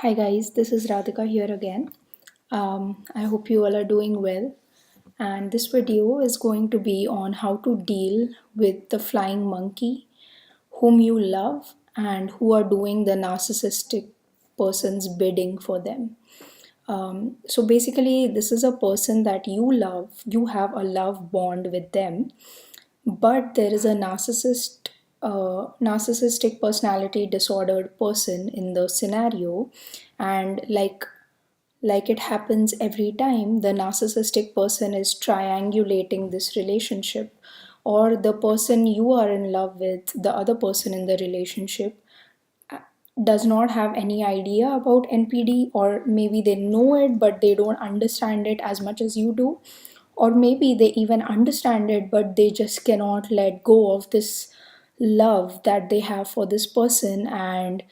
Hi guys, this is Radhika here again. I hope you all are doing well. And this video is going to be on how to deal with the flying monkey whom you love and who are doing the narcissistic person's bidding for them. So basically, this is a person that you love, you have a love bond with them, but there is a narcissistic personality disordered person in the scenario, and like it happens every time, the narcissistic person is triangulating this relationship, or the person you are in love with, the other person in the relationship, does not have any idea about NPD, or maybe they know it but they don't understand it as much as you do, or maybe they even understand it but they just cannot let go of this love that they have for this person, and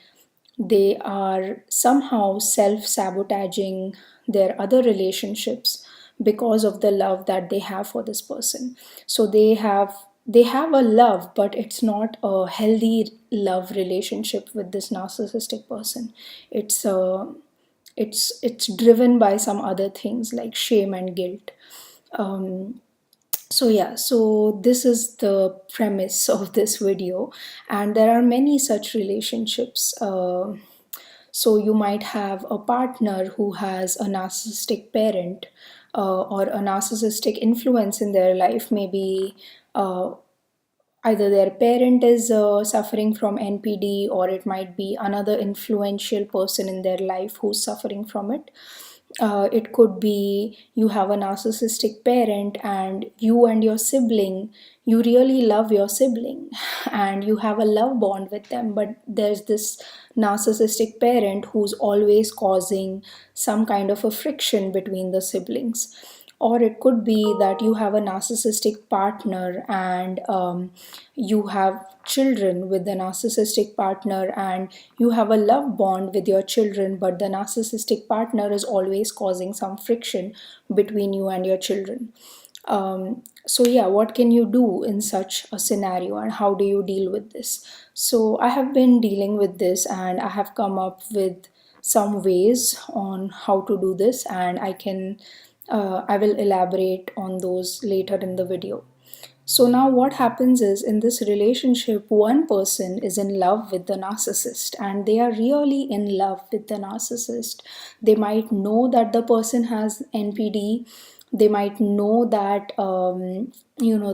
they are somehow self sabotaging their other relationships because of the love that they have for this person. So they have a love, but it's not a healthy love relationship with this narcissistic person. It's uh, it's it's driven by some other things like shame and guilt. So this is the premise of this video, and there are many such relationships. So you might have a partner who has a narcissistic parent, or a narcissistic influence in their life. Maybe uh, either their parent is suffering from NPD, or it might be another influential person in their life who's suffering from it. It could be you have a narcissistic parent, and your sibling, you really love your sibling and you have a love bond with them, but there's this narcissistic parent who's always causing some kind of a friction between the siblings. Or it could be that you have a narcissistic partner, and you have children with the narcissistic partner, and you have a love bond with your children, but the narcissistic partner is always causing some friction between you and your children. So yeah, what can you do in such a scenario, and how do you deal with this? So I have been dealing with this, and I have come up with some ways on how to do this, and I will elaborate on those later in the video. So now what happens is, in this relationship, one person is in love with the narcissist, and they are really in love with the narcissist. They might know that the person has NPD. They might know that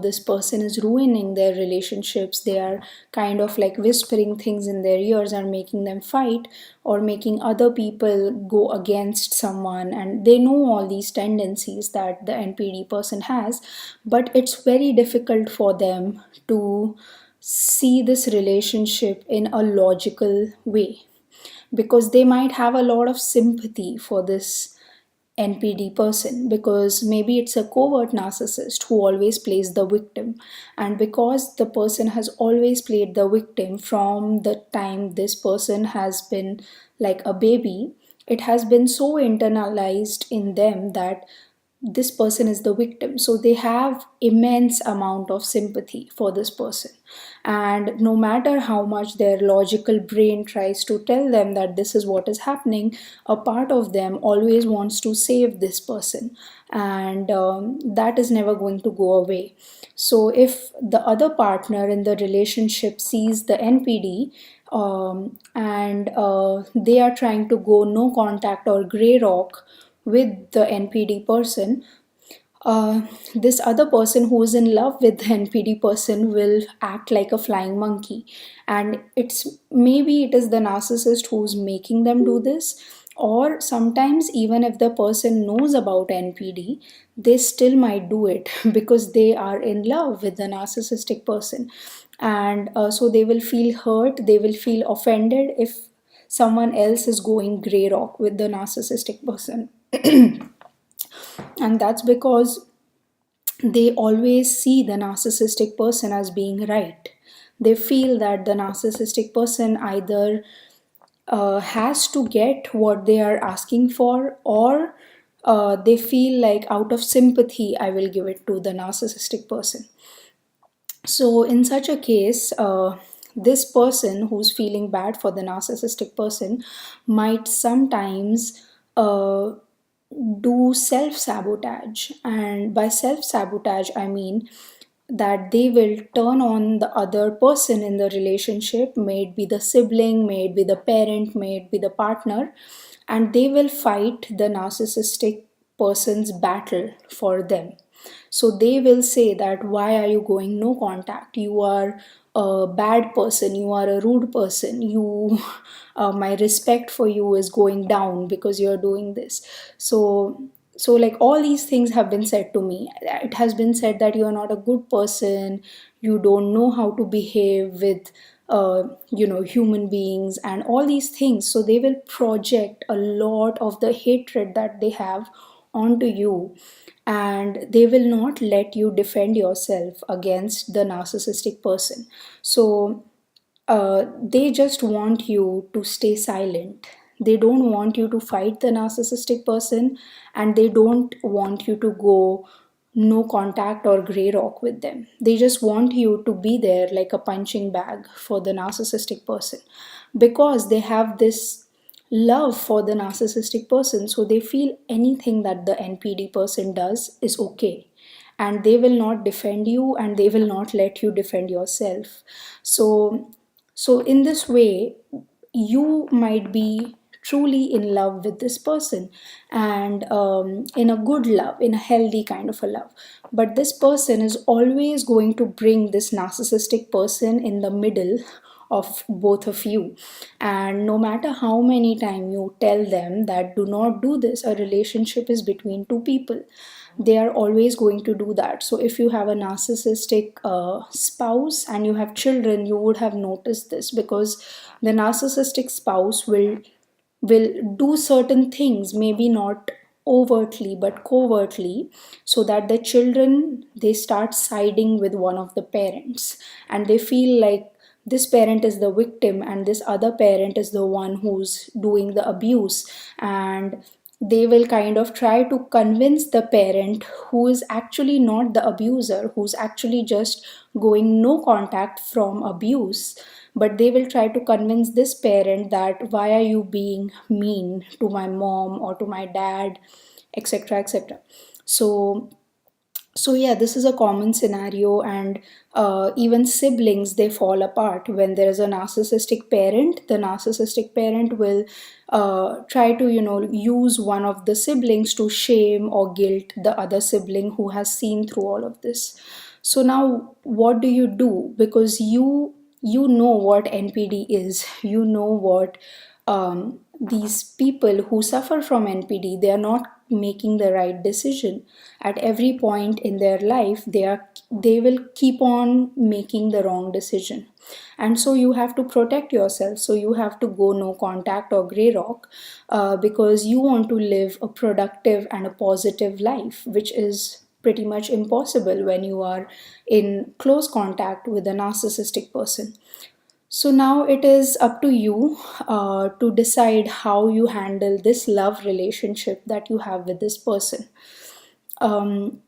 this person is ruining their relationships. They are kind of like whispering things in their ears and making them fight, or making other people go against someone, and they know all these tendencies that the NPD person has, but it's very difficult for them to see this relationship in a logical way, because they might have a lot of sympathy for this NPD person, because maybe it's a covert narcissist who always plays the victim. And because the person has always played the victim from the time this person has been like a baby, it has been so internalized in them that this person is the victim, so they have immense amount of sympathy for this person. And no matter how much their logical brain tries to tell them that this is what is happening, a part of them always wants to save this person, and that is never going to go away. So if the other partner in the relationship sees the NPD, and they are trying to go no contact or gray rock with the NPD person, this other person who is in love with the NPD person will act like a flying monkey. And maybe it is the narcissist who's making them do this, or sometimes, even if the person knows about NPD, they still might do it because they are in love with the narcissistic person. And so they will feel hurt, they will feel offended if someone else is going grey rock with the narcissistic person. And that's because they always see the narcissistic person as being right. They feel that the narcissistic person either has to get what they are asking for, or they feel like, out of sympathy, I will give it to the narcissistic person. So in such a case, this person who's feeling bad for the narcissistic person might sometimes do self sabotage. And by self sabotage, I mean that they will turn on the other person in the relationship, may it be the sibling, may it be the parent, may it be the partner, and they will fight the narcissistic person's battle for them. So they will say that, why are you going no contact? You are a bad person, you are a rude person, you my respect for you is going down because you're doing this. So like all these things have been said to me. It has been said that you are not a good person, you don't know how to behave with human beings and all these things. So they will project a lot of the hatred that they have onto you, and they will not let you defend yourself against the narcissistic person. So they just want you to stay silent. They don't want you to fight the narcissistic person, and they don't want you to go no contact or gray rock with them. They just want you to be there like a punching bag for the narcissistic person, because they have this love for the narcissistic person. So they feel anything that the NPD person does is okay, and they will not defend you and they will not let you defend yourself. So in this way, you might be truly in love with this person, and in a good love, in a healthy kind of a love. But this person is always going to bring this narcissistic person in the middle of both of you. And no matter how many times you tell them that do not do this, a relationship is between two people, they are always going to do that. So if you have a narcissistic spouse and you have children, you would have noticed this, because the narcissistic spouse will do certain things, maybe not overtly but covertly, so that the children, they start siding with one of the parents, and they feel like this parent is the victim and this other parent is the one who's doing the abuse. And they will kind of try to convince the parent who is actually not the abuser, who's actually just going no contact from abuse, but they will try to convince this parent that, why are you being mean to my mom or to my dad, etc., etc. So yeah, this is a common scenario. And even siblings, they fall apart when there is a narcissistic parent. The narcissistic parent will try to use one of the siblings to shame or guilt the other sibling who has seen through all of this. So now what do you do? Because you know what NPD is, you know what these people who suffer from NPD, they are not making the right decision. At every point in their life, they will keep on making the wrong decision. And so you have to protect yourself. So you have to go no contact or gray rock, because you want to live a productive and a positive life, which is pretty much impossible when you are in close contact with a narcissistic person. So now it is up to you to decide how you handle this love relationship that you have with this person. Um,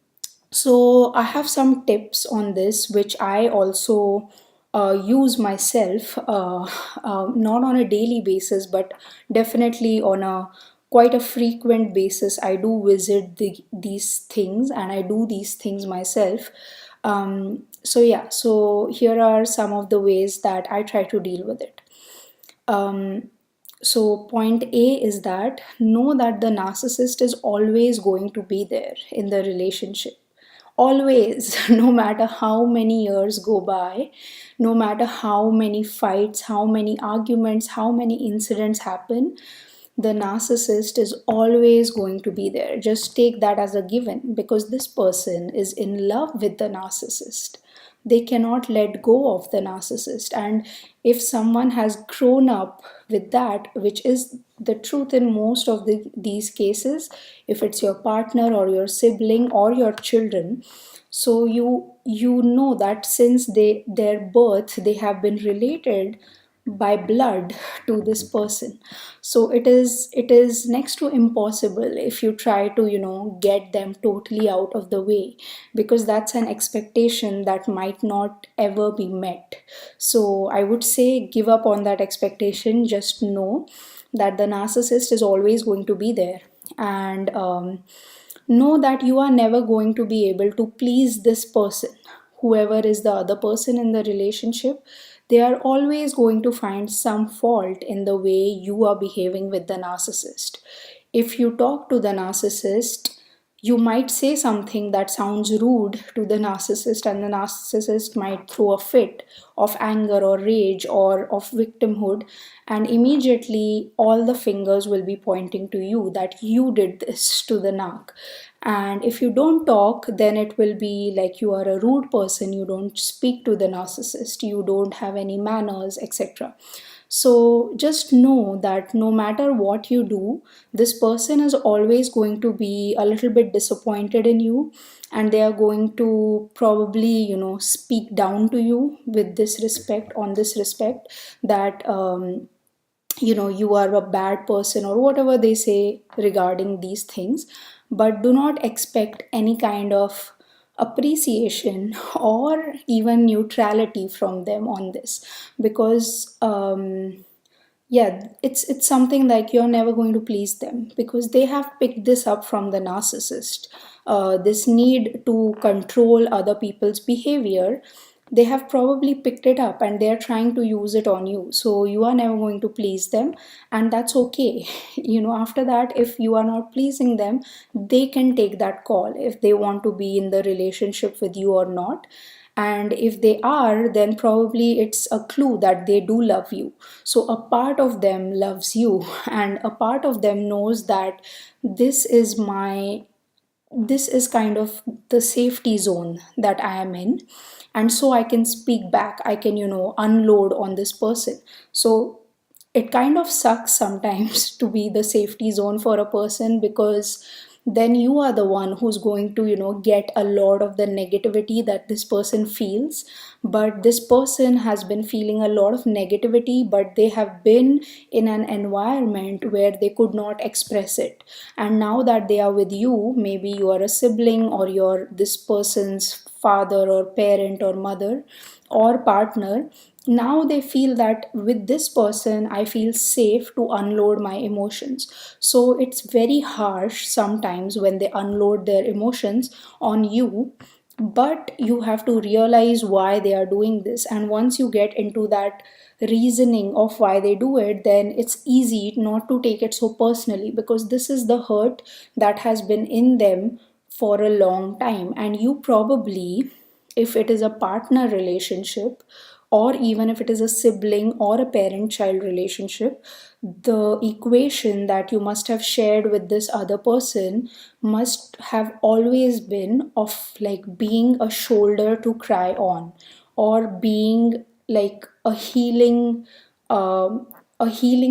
so I have some tips on this, which I also use myself, not on a daily basis, but definitely on a quite a frequent basis. I do visit these things and I do these things myself. So yeah, so here are some of the ways that I try to deal with it. Um, so point A is that know that the narcissist is always going to be there in the relationship. Always, no matter how many years go by, no matter how many fights, how many arguments, how many incidents happen, the narcissist is always going to be there. Just take that as a given, because this person is in love with the narcissist. They cannot let go of the narcissist. And if someone has grown up with that, which is the truth in most of these cases, if it's your partner or your sibling or your children, so you know that since their birth, they have been related by blood to this person. So it is next to impossible if you try to get them totally out of the way, because that's an expectation that might not ever be met. So I would say give up on that expectation. Just know that the narcissist is always going to be there, and know that you are never going to be able to please this person. Whoever is the other person in the relationship, they are always going to find some fault in the way you are behaving with the narcissist. If you talk to the narcissist, you might say something that sounds rude to the narcissist, and the narcissist might throw a fit of anger or rage or of victimhood, and immediately all the fingers will be pointing to you that you did this to the narc. And if you don't talk, then it will be like you are a rude person, you don't speak to the narcissist, you don't have any manners, etc. So just know that no matter what you do, this person is always going to be a little bit disappointed in you, and they are going to probably, speak down to you with this respect, on this respect, that you are a bad person or whatever they say regarding these things. But do not expect any kind of appreciation or even neutrality from them on this, because yeah, it's something like you're never going to please them, because they have picked this up from the narcissist. This need to control other people's behavior, they have probably picked it up and they are trying to use it on you. So you are never going to please them, and that's okay. After that, if you are not pleasing them, they can take that call if they want to be in the relationship with you or not. And if they are, then probably it's a clue that they do love you. So a part of them loves you and a part of them knows that this is my this is kind of the safety zone that I am in, and so I can speak back, I can unload on this person. So it kind of sucks sometimes to be the safety zone for a person, because then you are the one who's going to get a lot of the negativity that this person feels. But this person has been feeling a lot of negativity, but they have been in an environment where they could not express it. And now that they are with you, maybe you are a sibling or you're this person's father or parent or mother or partner, now they feel that with this person I feel safe to unload my emotions. So it's very harsh sometimes when they unload their emotions on you, but you have to realize why they are doing this. And once you get into that reasoning of why they do it, then it's easy not to take it so personally, because this is the hurt that has been in them for a long time. And you probably, if it is a partner relationship, or even if it is a sibling or a parent child relationship, the equation that you must have shared with this other person must have always been of like being a shoulder to cry on, or being like a healing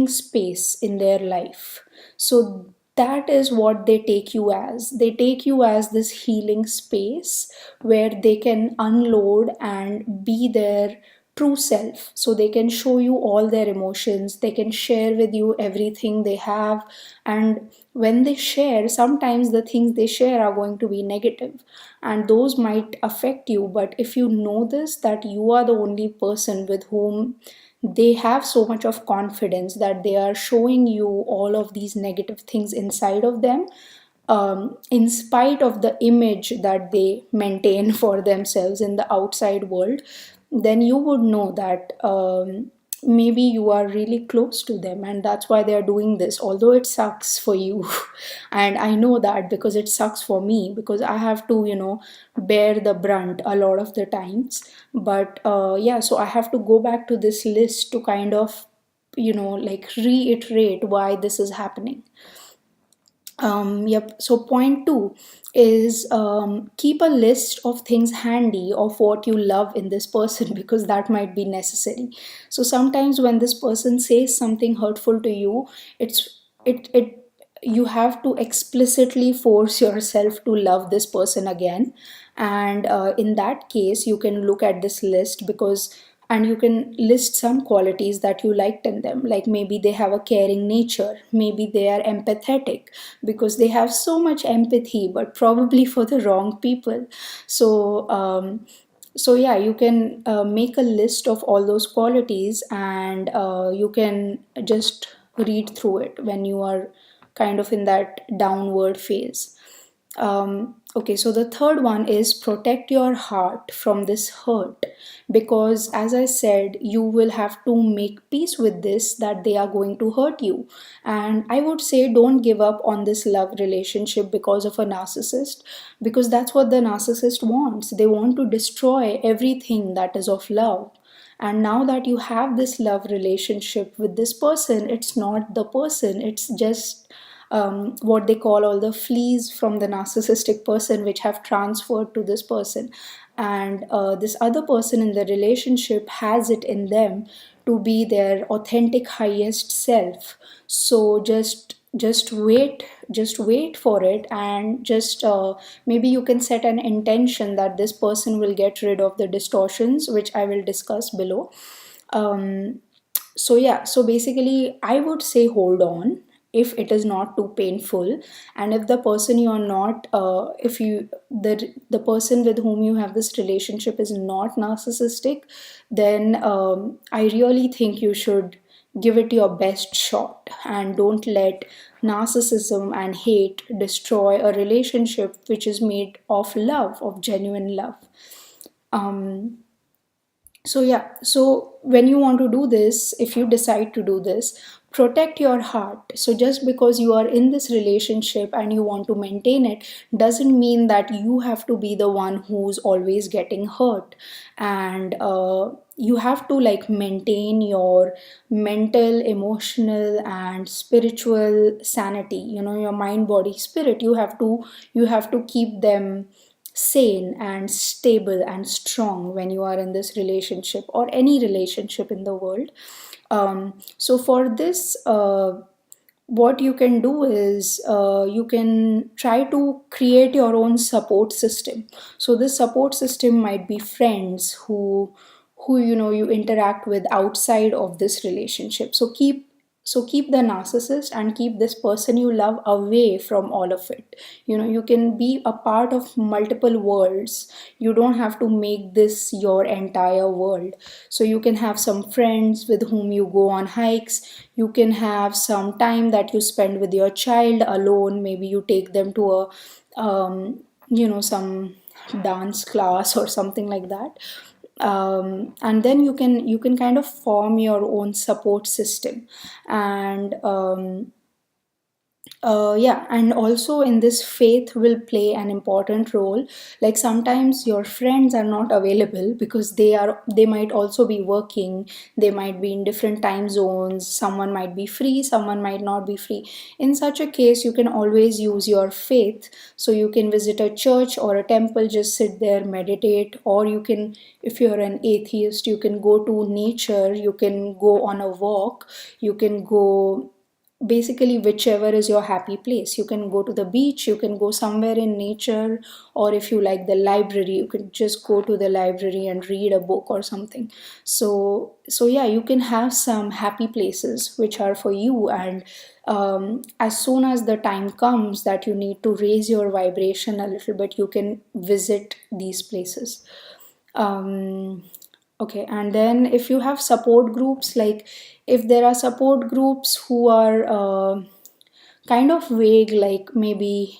space in their life. So that is what they take you as. They take you as this healing space where they can unload and be their true self. So they can show you all their emotions, they can share with you everything they have. And when they share, sometimes the things they share are going to be negative, and those might affect you. But if you know this, that you are the only person with whom they have so much of confidence that they are showing you all of these negative things inside of them, in spite of the image that they maintain for themselves in the outside world, then you would know that maybe you are really close to them and that's why they are doing this, although it sucks for you. And I know that because it sucks for me, because I have to bear the brunt a lot of the times. But yeah, so I have to go back to this list to kind of like reiterate why this is happening. Yep. So point two is, keep a list of things handy of what you love in this person because that might be necessary. So sometimes when this person says something hurtful to you, it you have to explicitly force yourself to love this person again. And in that case, you can look at this list, because and you can list some qualities that you liked in them, like maybe they have a caring nature, maybe they are empathetic, because they have so much empathy but probably for the wrong people. So yeah, you can make a list of all those qualities, and you can just read through it when you are kind of in that downward phase. Okay, so the third one is protect your heart from this hurt, because as I said, you will have to make peace with this, that they are going to hurt you. And I would say don't give up on this love relationship because of a narcissist, because that's what the narcissist wants. They want to destroy everything that is of love. And now that you have this love relationship with this person, it's not the person, it's just what they call all the fleas from the narcissistic person which have transferred to this person. And this other person in the relationship has it in them to be their authentic highest self. So just wait for it, and just maybe you can set an intention that this person will get rid of the distortions, which I will discuss below. So yeah, so basically I would say hold on if it is not too painful, and if the person you are not if you the person with whom you have this relationship is not narcissistic, then I really think you should give it your best shot, and don't let narcissism and hate destroy a relationship which is made of love, of genuine love. um, so yeah, so when you want to do this, if you decide to do this, protect your heart. So just because you are in this relationship and you want to maintain it doesn't mean that you have to be the one who's always getting hurt. And you have to like maintain your mental, emotional and spiritual sanity, your mind, body, spirit. You have to keep them sane and stable and strong when you are in this relationship or any relationship in the world. So for this, what you can do is you can try to create your own support system. So this support system might be friends who you interact with outside of this relationship. So keep the narcissist and keep this person you love away from all of it. You can be a part of multiple worlds. You don't have to make this your entire world. So you can have some friends with whom you go on hikes. You can have some time that you spend with your child alone. Maybe you take them to a some dance class or something like that. And then you can kind of form your own support system. And yeah, and also in this, faith will play an important role. Like sometimes your friends are not available because they might also be working. They might be in different time zones. Someone might be free, someone might not be free. In such a case, you can always use your faith. So you can visit a church or a temple, just sit there, meditate. Or you can, if you're an atheist, you can go to nature, you can go on a walk, you can go basically whichever is your happy place. You can go to the beach, you can go somewhere in nature, or if you like the library, you can just go to the library and read a book or something. So yeah, you can have some happy places which are for you. And as soon as the time comes that you need to raise your vibration a little bit, you can visit these places. Okay, and then if you have support groups, like if there are support groups who are kind of vague, like maybe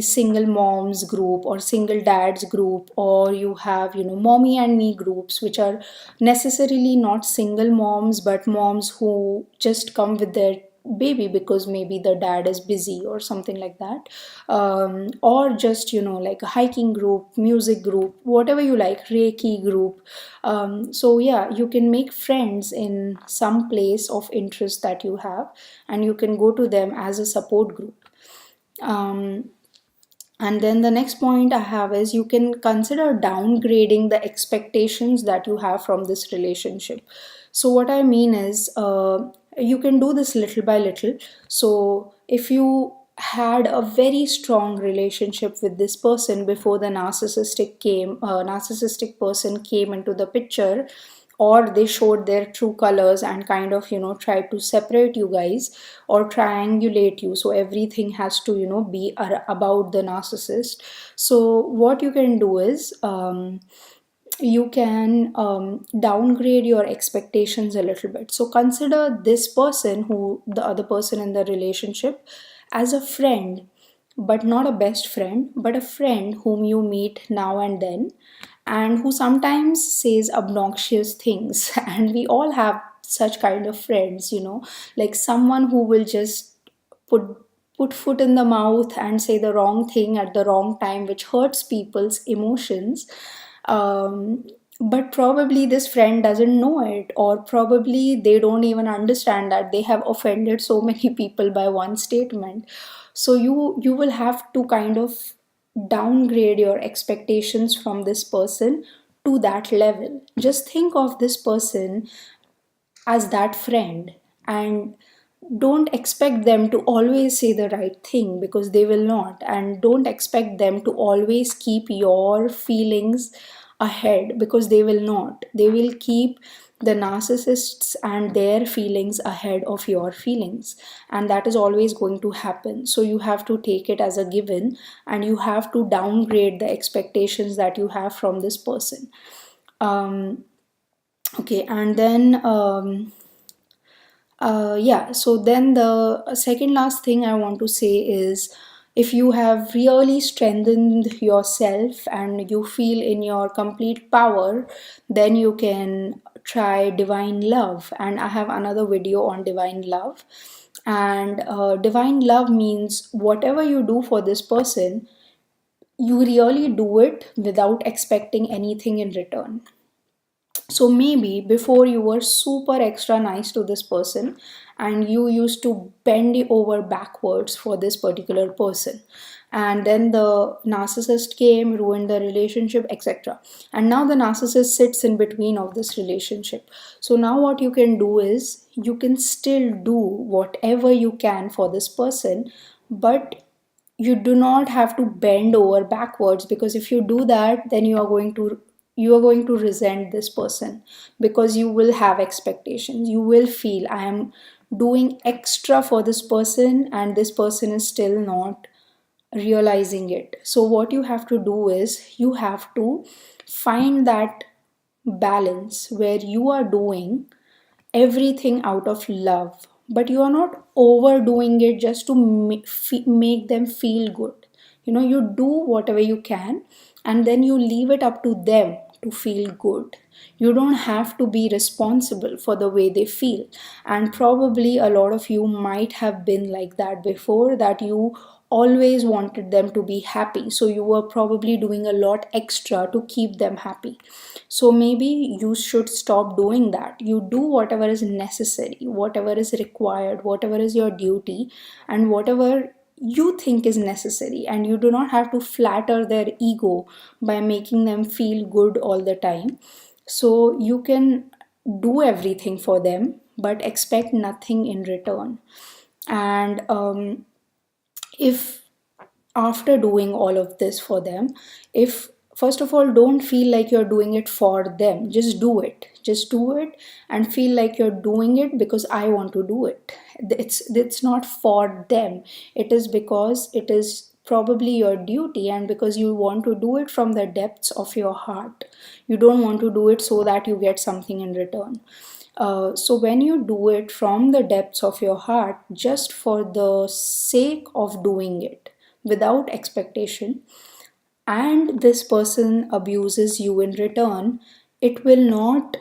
single moms group or single dads group, or you have mommy and me groups, which are necessarily not single moms but moms who just come with their baby because maybe the dad is busy or something like that. Or just like a hiking group, music group, whatever you like, reiki group. So yeah, you can make friends in some place of interest that you have, and you can go to them as a support group. um, and then the next point I have is you can consider downgrading the expectations that you have from this relationship. So, what I mean is, you can do this little by little. So, if you had a very strong relationship with this person before the narcissistic person came into the picture, or they showed their true colors and kind of tried to separate you guys or triangulate you. So everything has to be about the narcissist. So what you can do is, you can downgrade your expectations a little bit. So consider this person, who the other person in the relationship, as a friend, but not a best friend, but a friend whom you meet now and then, and who sometimes says obnoxious things. And we all have such kind of friends, like someone who will just put put foot in the mouth and say the wrong thing at the wrong time, which hurts people's emotions. But probably this friend doesn't know it, or probably they don't even understand that they have offended so many people by one statement. So you will have to kind of downgrade your expectations from this person to that level. Just think of this person as that friend, and don't expect them to always say the right thing, because they will not. And don't expect them to always keep your feelings ahead, because they will not. They will keep the narcissists and their feelings ahead of your feelings, and that is always going to happen. So you have to take it as a given, and you have to downgrade the expectations that you have from this person. Okay, and then yeah, so then the second last thing I want to say is, if you have really strengthened yourself and you feel in your complete power, then you can try divine love. And I have another video on divine love. And divine love means whatever you do for this person, you really do it without expecting anything in return. So maybe before you were super extra nice to this person, and you used to bend over backwards for this particular person, and then the narcissist came, ruined the relationship, etc. And now the narcissist sits in between of this relationship. So now what you can do is, you can still do whatever you can for this person, but you do not have to bend over backwards, because if you do that, then you are going to resent this person, because you will have expectations. You will feel, I am doing extra for this person, and this person is still not realizing it. So what you have to do is, you have to find that balance where you are doing everything out of love, but you are not overdoing it just to make them feel good. You do whatever you can, and then you leave it up to them to feel good. You don't have to be responsible for the way they feel. And probably a lot of you might have been like that before, that you always wanted them to be happy, so you were probably doing a lot extra to keep them happy. So maybe you should stop doing that. You do whatever is necessary, whatever is required, whatever is your duty, and whatever you think is necessary. And you do not have to flatter their ego by making them feel good all the time. So you can do everything for them, but expect nothing in return. And if after doing all of this for them, if first of all, don't feel like you're doing it for them. Just do it and feel like you're doing it because I want to do it. It's not for them. It is because it is probably your duty, and because you want to do it from the depths of your heart. You don't want to do it so that you get something in return. So when you do it from the depths of your heart, just for the sake of doing it without expectation, and this person abuses you in return, it will not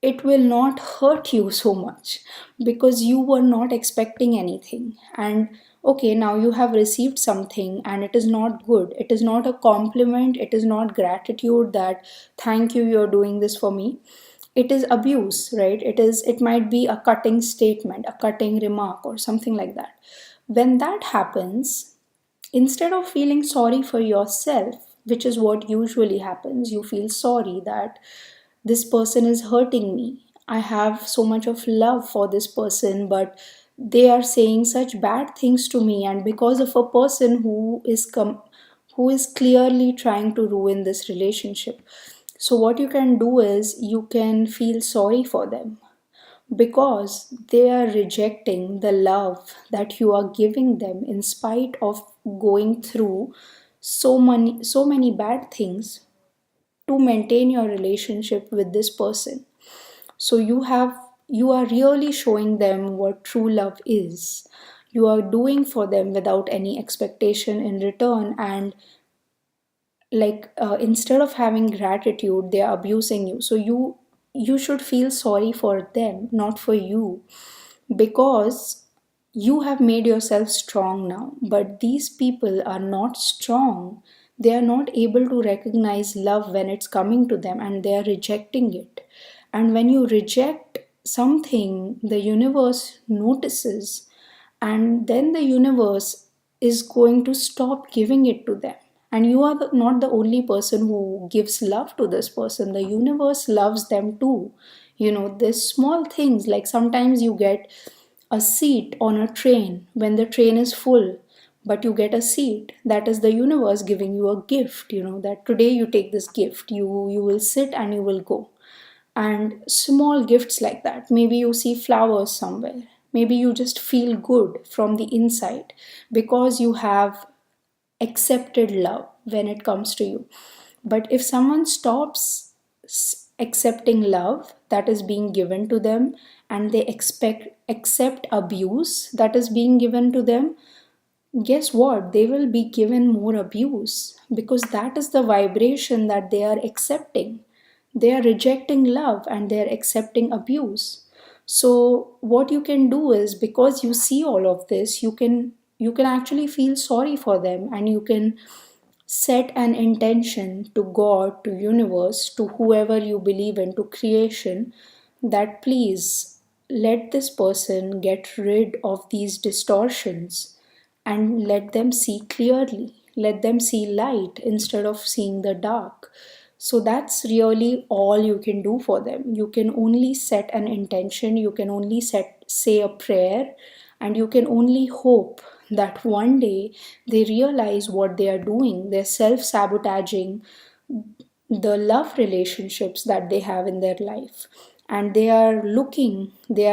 it will not hurt you so much, because you were not expecting anything. And okay, now you have received something and it is not good, it is not a compliment, it is not gratitude that thank you, you're doing this for me. It is abuse, right? It might be a cutting statement, a cutting remark, or something like that. When that happens, instead of feeling sorry for yourself, which is what usually happens, you feel sorry that this person is hurting me. I have so much of love for this person, but they are saying such bad things to me, and because of a person who is clearly trying to ruin this relationship. So what you can do is you can feel sorry for them, because they are rejecting the love that you are giving them in spite of going through so many bad things to maintain your relationship with this person. So you are really showing them what true love is. You are doing for them without any expectation in return, and instead of having gratitude, they are abusing you. So you should feel sorry for them, not for you, because you have made yourself strong now, but these people are not strong. They are not able to recognize love when it's coming to them, and they are rejecting it. And when you reject something, the universe notices, and then the universe is going to stop giving it to them. And you are not the only person who gives love to this person. The universe loves them too. There's small things, like sometimes you get a seat on a train when the train is full, but you get a seat. That is the universe giving you a gift, that today you take this gift, you will sit and you will go. And small gifts like that, maybe you see flowers somewhere, maybe you just feel good from the inside because you have accepted love when it comes to you. But if someone stops accepting love that is being given to them, and they accept abuse that is being given to them, guess what? They will be given more abuse, because that is the vibration that they are accepting. They are rejecting love and they are accepting abuse. So what you can do is, because you see all of this, you can actually feel sorry for them, and you can set an intention to God, to universe, to whoever you believe in, to creation, that please let this person get rid of these distortions and let them see clearly. Let them see light instead of seeing the dark. So that's really all you can do for them. You can only set an intention, you can only say a prayer, and you can only hope that one day they realize what they are doing. They're self sabotaging the love relationships that they have in their life, and they are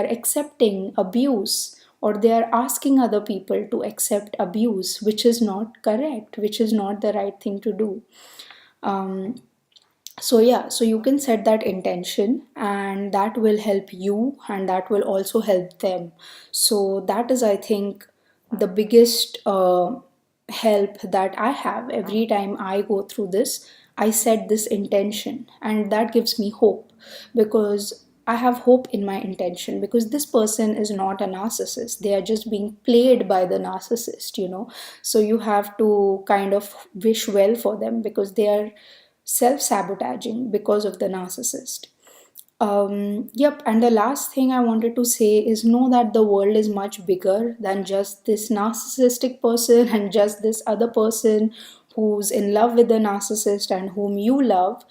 accepting abuse, or they are asking other people to accept abuse, which is not correct, which is not the right thing to do. um, so yeah, so you can set that intention, and that will help you and that will also help them. So that is, I think, the biggest help that I have. Every time I go through this, I set this intention, and that gives me hope, because I have hope in my intention, because this person is not a narcissist. They are just being played by the narcissist. So you have to kind of wish well for them, because they are self sabotaging because of the narcissist. Yep, and the last thing I wanted to say is, know that the world is much bigger than just this narcissistic person and just this other person who's in love with the narcissist and whom you love.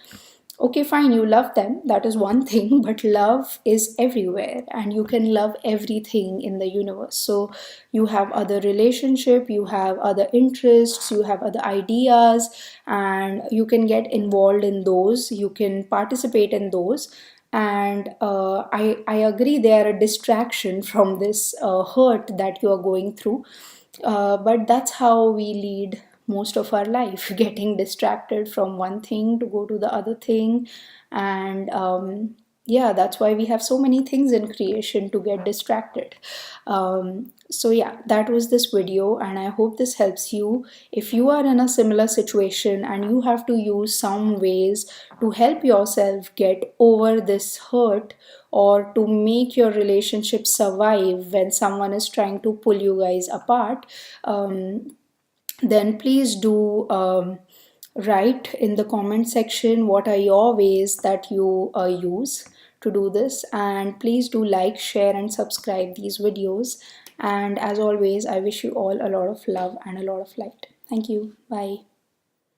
Okay, fine, you love them, that is one thing, but love is everywhere and you can love everything in the universe. So you have other relationship, you have other interests, you have other ideas, and you can get involved in those, you can participate in those. And I agree they are a distraction from this hurt that you are going through, but that's how we lead most of our life, getting distracted from one thing to go to the other thing. And yeah, that's why we have so many things in creation to get distracted. So yeah, that was this video, and I hope this helps you. If you are in a similar situation and you have to use some ways to help yourself get over this hurt, or to make your relationship survive when someone is trying to pull you guys apart, then please do write in the comment section what are your ways that you use to do this. And please do like, share, and subscribe these videos. And as always, I wish you all a lot of love and a lot of light. Thank you. Bye.